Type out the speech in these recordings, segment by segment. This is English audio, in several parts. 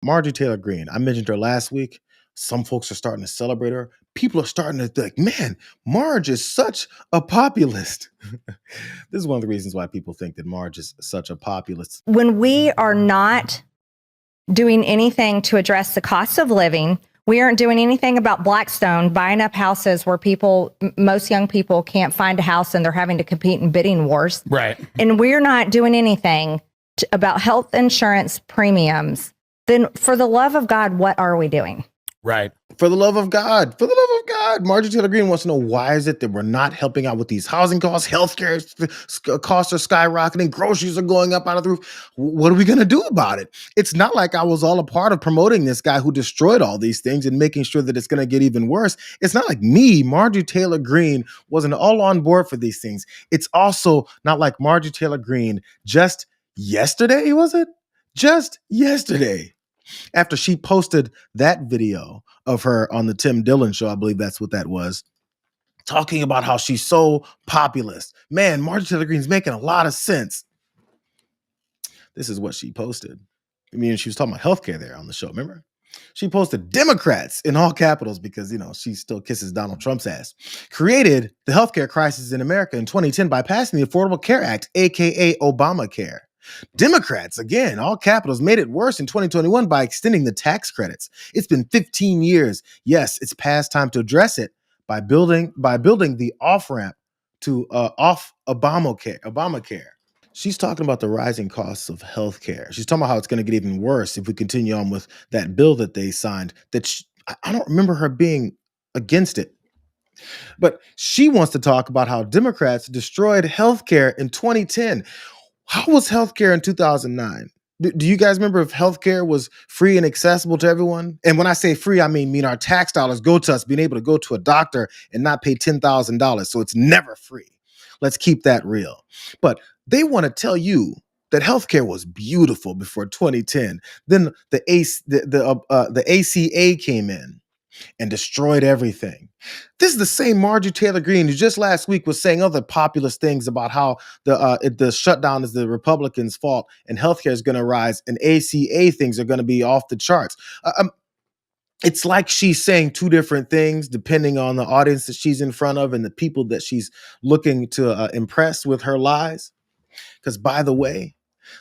Marjorie Taylor Greene, I mentioned her last week. Some folks are starting to celebrate her. People are starting to think, man, Marge is such a populist. This is one of the reasons why people think that Marge is such a populist. When we are not doing anything to address the cost of living, we aren't doing anything about Blackstone buying up houses where most young people can't find a house and they're having to compete in bidding wars. Right. And we're not doing anything about health insurance premiums. Then for the love of God, what are we doing? Right. For the love of God, Marjorie Taylor Greene wants to know, why is it that we're not helping out with these housing costs? Healthcare costs are skyrocketing. Groceries are going up out of the roof. What are we going to do about it? It's not like I was all a part of promoting this guy who destroyed all these things and making sure that it's going to get even worse. It's not like me, Marjorie Taylor Greene, wasn't all on board for these things. It's also not like Marjorie Taylor Greene just yesterday, was it? Just yesterday, after she posted that video of her on the Tim Dillon show, I believe that's what that was, talking about how she's so populist. Man, Marjorie Taylor Greene's making a lot of sense. This is what she posted. I mean, she was talking about healthcare there on the show, remember? She posted, Democrats in all capitals, because, she still kisses Donald Trump's ass, created the healthcare crisis in America in 2010 by passing the Affordable Care Act, aka Obamacare. Democrats, again, all capitals, made it worse in 2021 by extending the tax credits. It's been 15 years. Yes, it's past time to address it by building the off-ramp to off Obamacare. She's talking about the rising costs of healthcare. She's talking about how it's going to get even worse if we continue on with that bill that they signed. I don't remember her being against it. But she wants to talk about how Democrats destroyed healthcare in 2010. How was healthcare in 2009? Do you guys remember if healthcare was free and accessible to everyone? And when I say free, I mean our tax dollars go to us being able to go to a doctor and not pay $10,000. So it's never free. Let's keep that real. But they want to tell you that healthcare was beautiful before 2010. Then the ACA came in and destroyed everything. This is the same Marjorie Taylor Greene who just last week was saying other populist things about how the shutdown is the Republicans' fault and healthcare is going to rise and ACA things are going to be off the charts. It's like she's saying two different things depending on the audience that she's in front of and the people that she's looking to impress with her lies. Because, by the way,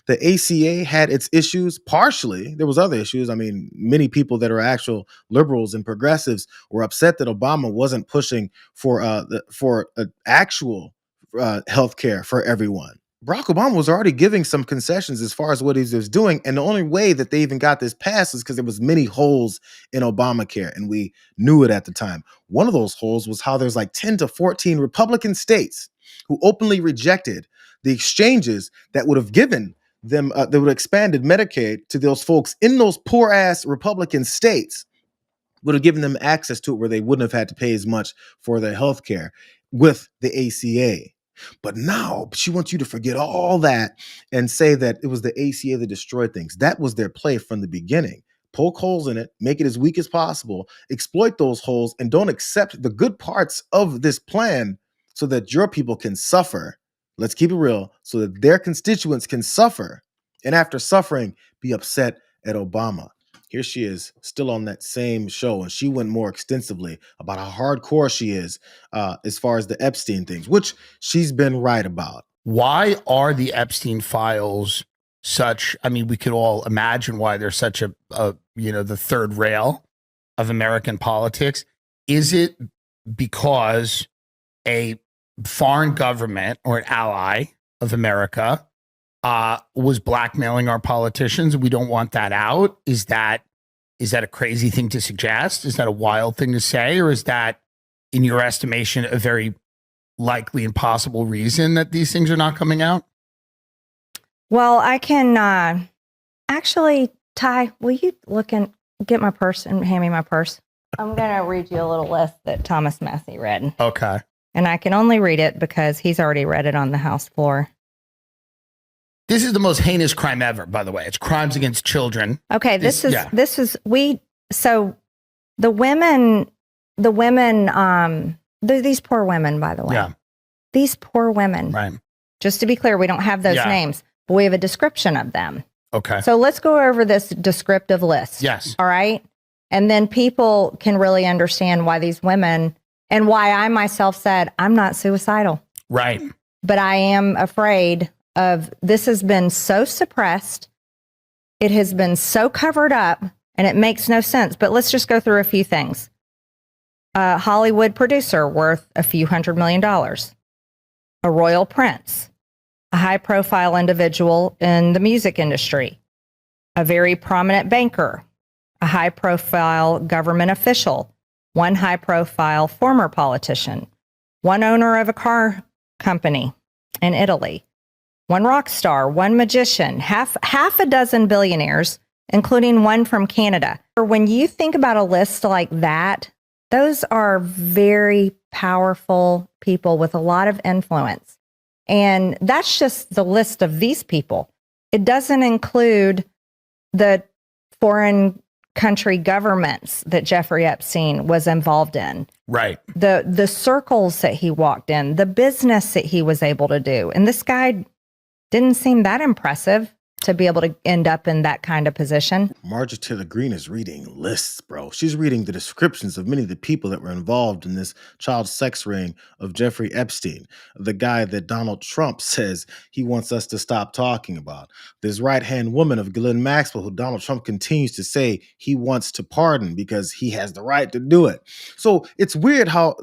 the ACA had its issues. Partially, there was other issues. I mean, many people that are actual liberals and progressives were upset that Obama wasn't pushing for actual health care for everyone. Barack Obama was already giving some concessions as far as what he was doing. And the only way that they even got this passed is because there was many holes in Obamacare. And we knew it at the time. One of those holes was how there's like 10 to 14 Republican states who openly rejected the exchanges that would have given them, that would have expanded Medicaid to those folks in those poor ass Republican states, would have given them access to it where they wouldn't have had to pay as much for their health care with the ACA. But now she wants you to forget all that and say that it was the ACA that destroyed things. That was their play from the beginning. Poke holes in it, make it as weak as possible, exploit those holes, and don't accept the good parts of this plan so that your people can suffer. Let's keep it real, so that their constituents can suffer, and after suffering, be upset at Obama. Here she is, still on that same show, and she went more extensively about how hardcore she is as far as the Epstein things, which she's been right about. Why are the Epstein files such? I mean, we could all imagine why they're such a the third rail of American politics. Is it because a foreign government or an ally of America was blackmailing our politicians? We don't want that out. Is that a crazy thing to suggest? Is that a wild thing to say? Or is that, in your estimation, a very likely and possible reason that these things are not coming out? Well, I can actually, Ty, will you look and get my purse and hand me my purse? I'm going to read you a little list that Thomas Massey read. Okay. And I can only read it because he's already read it on the House floor. This is the most heinous crime ever, by the way. It's crimes against children. Okay, these poor women, by the way. Yeah. These poor women. Right. Just to be clear, we don't have those names, but we have a description of them. Okay. So let's go over this descriptive list. Yes. All right. And then people can really understand why these women and why I myself said, I'm not suicidal. Right. But I am afraid of this has been so suppressed. It has been so covered up and it makes no sense. But let's just go through a few things. A Hollywood producer worth a few $100 million. A royal prince. A high profile individual in the music industry. A very prominent banker. A high profile government official. One high profile former politician. One owner of a car company in Italy. One rock star, one magician, half a dozen billionaires, including one from Canada. When you think about a list like that, those are very powerful people with a lot of influence. And that's just the list of these people. It doesn't include the foreign country governments that Jeffrey Epstein was involved in. Right. The circles that he walked in, the business that he was able to do. And this guy didn't seem that impressive to be able to end up in that kind of position. Marjorie Taylor Greene is reading lists, bro. She's reading the descriptions of many of the people that were involved in this child sex ring of Jeffrey Epstein, the guy that Donald Trump says he wants us to stop talking about. This right-hand woman of Ghislaine Maxwell, who Donald Trump continues to say he wants to pardon because he has the right to do it. So it's weird how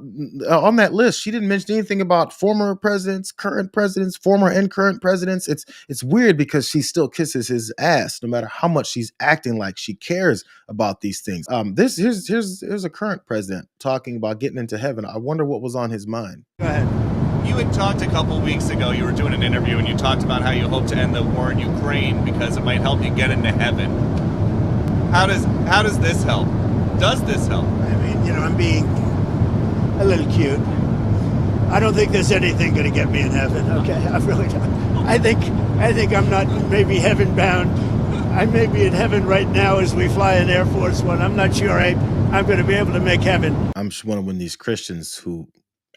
on that list, she didn't mention anything about former presidents, current presidents, former and current presidents. It's weird because she still kisses his ass, no matter how much she's acting like she cares about these things. Here's a current president talking about getting into heaven. I wonder what was on his mind. Go ahead. You had talked a couple weeks ago, you were doing an interview, and you talked about how you hope to end the war in Ukraine because it might help you get into heaven. How does this help? Does this help? I mean, I'm being a little cute. I don't think there's anything going to get me in heaven. Okay, I really don't. I think I'm not maybe heaven bound. I may be in heaven right now as we fly in Air Force One. I'm not sure I'm going to be able to make heaven. I'm just wondering when these Christians who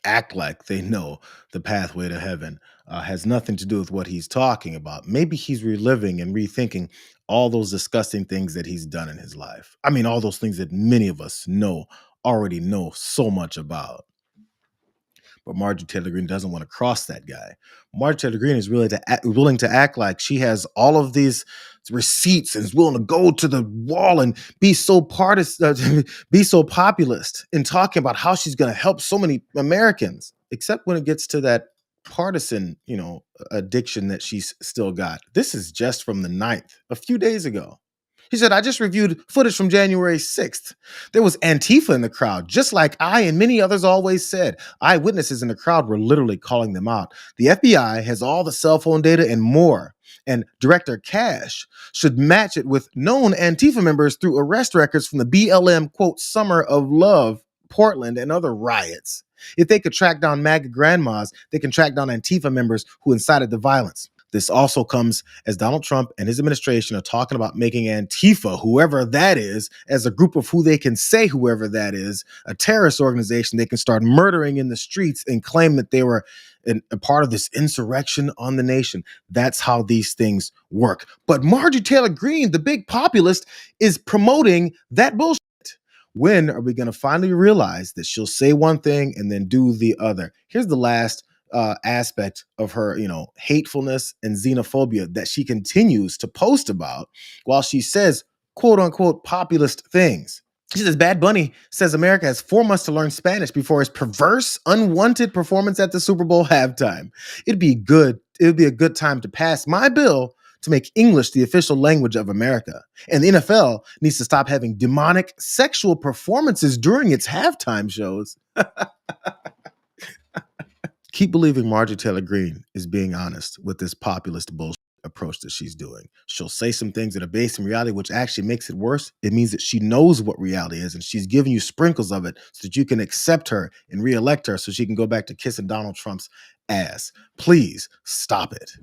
act like they know the pathway to heaven has nothing to do with what he's talking about. Maybe he's reliving and rethinking all those disgusting things that he's done in his life. I mean, all those things that many of us already know so much about. But Marjorie Taylor Greene doesn't want to cross that guy. Marjorie Taylor Greene is really willing to act like she has all of these receipts and is willing to go to the wall and be so partisan, be so populist in talking about how she's going to help so many Americans, except when it gets to that partisan, addiction that she's still got. This is just from the 9th, a few days ago. He said, I just reviewed footage from January 6th. There was Antifa in the crowd, just like I and many others always said. Eyewitnesses in the crowd were literally calling them out. The FBI has all the cell phone data and more. And Director Cash should match it with known Antifa members through arrest records from the BLM, quote, Summer of Love, Portland, and other riots. If they could track down MAGA grandmas, they can track down Antifa members who incited the violence. This also comes as Donald Trump and his administration are talking about making Antifa, whoever that is, as a group of who they can say whoever that is, a terrorist organization they can start murdering in the streets and claim that they were a part of this insurrection on the nation. That's how these things work. But Marjorie Taylor Greene, the big populist, is promoting that bullshit. When are we going to finally realize that she'll say one thing and then do the other? Here's the last aspect of her, hatefulness and xenophobia that she continues to post about while she says, quote unquote, populist things. She says, Bad Bunny says America has 4 months to learn Spanish before his perverse, unwanted performance at the Super Bowl halftime. It'd be a good time to pass my bill to make English the official language of America. And the NFL needs to stop having demonic sexual performances during its halftime shows. Keep believing Marjorie Taylor Greene is being honest with this populist bullshit approach that she's doing. She'll say some things that are based in reality, which actually makes it worse. It means that she knows what reality is, and she's giving you sprinkles of it so that you can accept her and reelect her so she can go back to kissing Donald Trump's ass. Please stop it.